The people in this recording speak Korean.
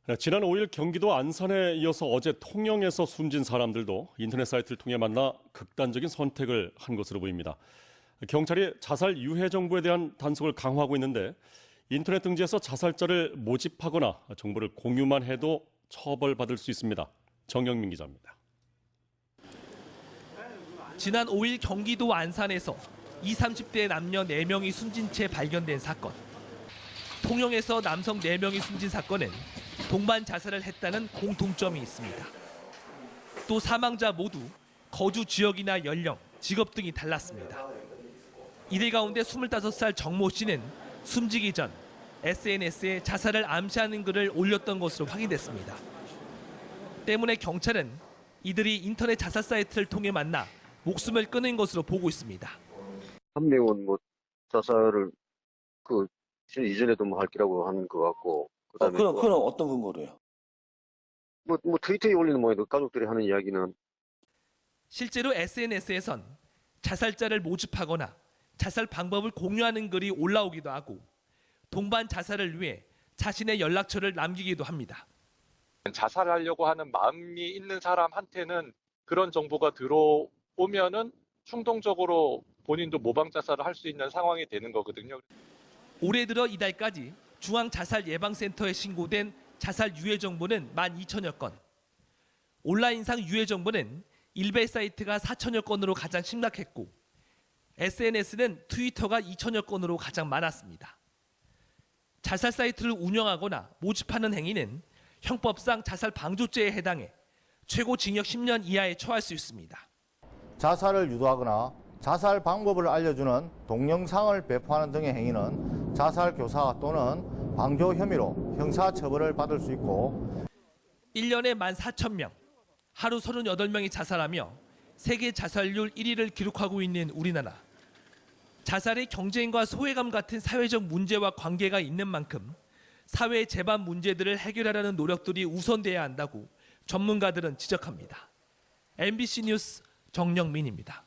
네, 지난 5일 경기도 안산에 이어서 어제 통영에서 숨진 사람들도 인터넷 사이트를 통해 만나 극단적인 선택을 한 것으로 보입니다. 경찰이 자살 유해 정보에 대한 단속을 강화하고 있는데 인터넷 등지에서 자살자를 모집하거나 정보를 공유만 해도 처벌받을 수 있습니다. 정영민 기자입니다. 지난 5일 경기도 안산에서 20, 30대 남녀 4명이 숨진 채 발견된 사건. 통영에서 남성 4명이 숨진 사건은 동반 자살을 했다는 공통점이 있습니다. 또 사망자 모두 거주 지역이나 연령, 직업 등이 달랐습니다. 이들 가운데 25살 정모 씨는 숨지기 전 SNS에 자살을 암시하는 글을 올렸던 것으로 확인됐습니다. 때문에 경찰은 이들이 인터넷 자살 사이트를 통해 만나 목숨을 끊은 것으로 보고 있습니다. 한 명은 자살을 이전에도 할 기라고 하는 것 같고, 그다음에 그럼 어떤 근거로요? 트위터에 올리는 모양도 가족들이 하는 이야기는 실제로 SNS에선 자살자를 모집하거나 자살 방법을 공유하는 글이 올라오기도 하고 동반 자살을 위해 자신의 연락처를 남기기도 합니다. 자살하려고 하는 마음이 있는 사람한테는 그런 정보가 들어오면은 충동적으로 본인도 모방 자살을 할 수 있는 상황이 되는 거거든요. 올해 들어 이달까지 중앙자살예방센터에 신고된 자살 유해 정보는 12,000여 건. 온라인상 유해 정보는 일베 사이트가 4,000여 건으로 가장 심각했고 SNS는 트위터가 2,000여 건으로 가장 많았습니다. 자살 사이트를 운영하거나 모집하는 행위는 형법상 자살 방조죄에 해당해 최고 징역 10년 이하에 처할 수 있습니다. 자살을 유도하거나 자살 방법을 알려주는 동영상을 배포하는 등의 행위는 자살 교사 또는 방조 혐의로 형사처벌을 받을 수 있고 1년에 14,000명, 하루 38명이 자살하며 세계 자살률 1위를 기록하고 있는 우리나라. 자살의 경쟁과 소외감 같은 사회적 문제와 관계가 있는 만큼 사회 재반 문제들을 해결하려는 노력들이 우선돼야 한다고 전문가들은 지적합니다. MBC 뉴스 정영민입니다.